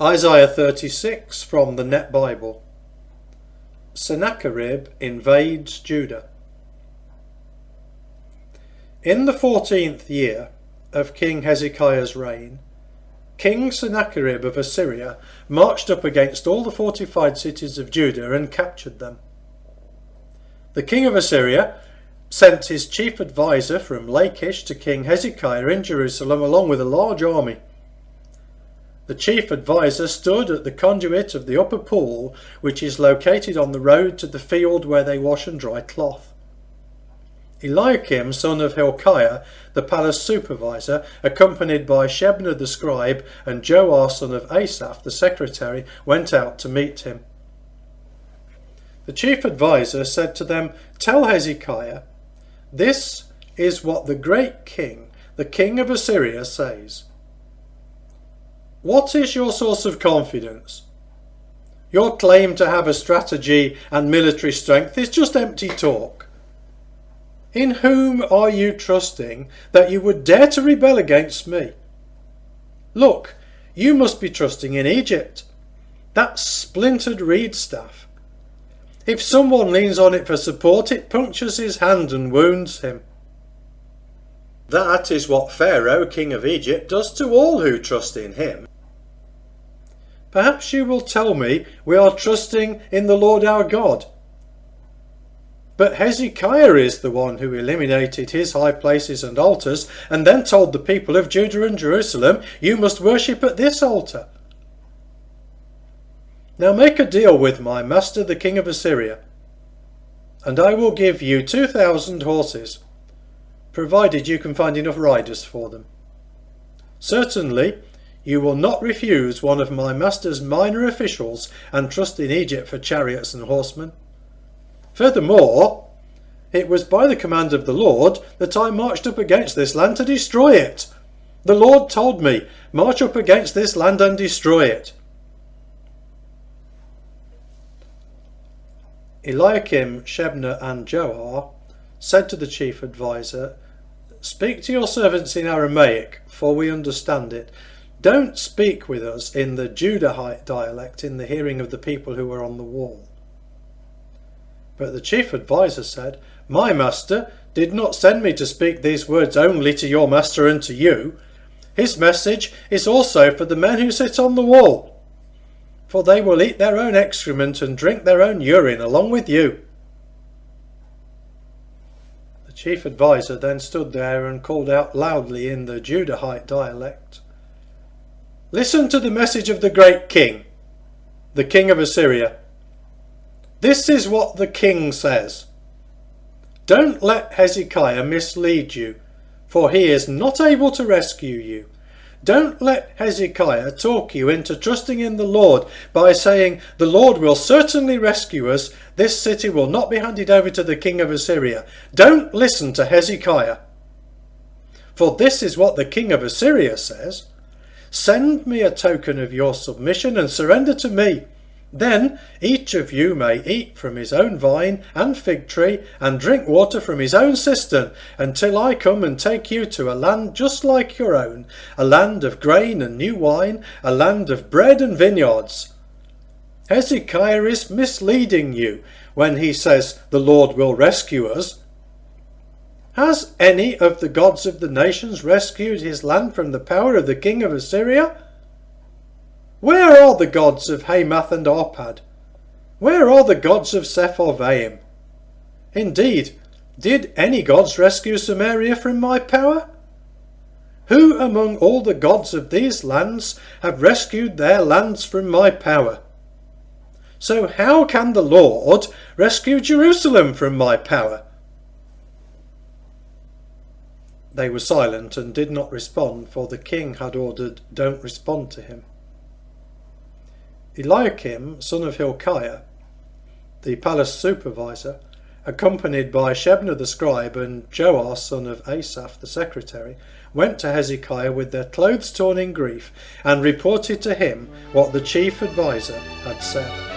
Isaiah 36 from the Net Bible. Sennacherib invades Judah. In the 14th year of King Hezekiah's reign, King Sennacherib of Assyria marched up against all the fortified cities of Judah and captured them. The king of Assyria sent his chief adviser from Lachish to King Hezekiah in Jerusalem along with a large army. The chief adviser stood at the conduit of the upper pool, which is located on the road to the field where they wash and dry cloth. Eliakim, son of Hilkiah, the palace supervisor, accompanied by Shebna the scribe and Joah, son of Asaph, the secretary, went out to meet him. The chief adviser said to them, "Tell Hezekiah, this is what the great king, the king of Assyria, says. What is your source of confidence? Your claim to have a strategy and military strength is just empty talk. In whom are you trusting that you would dare to rebel against me? Look, you must be trusting in Egypt, that splintered reed staff. If someone leans on it for support, it punctures his hand and wounds him. That is what Pharaoh, king of Egypt, does to all who trust in him. Perhaps you will tell me we are trusting in the Lord our God. But Hezekiah is the one who eliminated his high places and altars and then told the people of Judah and Jerusalem, you must worship at this altar. Now make a deal with my master the king of Assyria, and I will give you 2,000 horses, provided you can find enough riders for them. Certainly, you will not refuse one of my master's minor officials and trust in Egypt for chariots and horsemen. Furthermore, it was by the command of the Lord that I marched up against this land to destroy it. The Lord told me, march up against this land and destroy it." Eliakim, Shebna and Joah said to the chief adviser, "Speak to your servants in Aramaic, for we understand it. Don't speak with us in the Judahite dialect in the hearing of the people who are on the wall." But the chief adviser said, "My master did not send me to speak these words only to your master and to you. His message is also for the men who sit on the wall, for they will eat their own excrement and drink their own urine along with you." The chief adviser then stood there and called out loudly in the Judahite dialect, "Listen to the message of the great king, the king of Assyria. This is what the king says. Don't let Hezekiah mislead you, for he is not able to rescue you. Don't let Hezekiah talk you into trusting in the Lord by saying, 'The Lord will certainly rescue us. This city will not be handed over to the king of Assyria.' Don't listen to Hezekiah. For this is what the king of Assyria says. Send me a token of your submission and surrender to me. Then each of you may eat from his own vine and fig tree and drink water from his own cistern until I come and take you to a land just like your own, a land of grain and new wine, a land of bread and vineyards. Hezekiah is misleading you when he says the Lord will rescue us. Has any of the gods of the nations rescued his land from the power of the king of Assyria? Where are the gods of Hamath and Arpad? Where are the gods of Sepharvaim? Indeed, did any gods rescue Samaria from my power? Who among all the gods of these lands have rescued their lands from my power? So how can the Lord rescue Jerusalem from my power?" They were silent and did not respond, for the king had ordered, "Don't respond to him." Eliakim, son of Hilkiah, the palace supervisor, accompanied by Shebna the scribe and Joah, son of Asaph, the secretary, went to Hezekiah with their clothes torn in grief and reported to him what the chief adviser had said.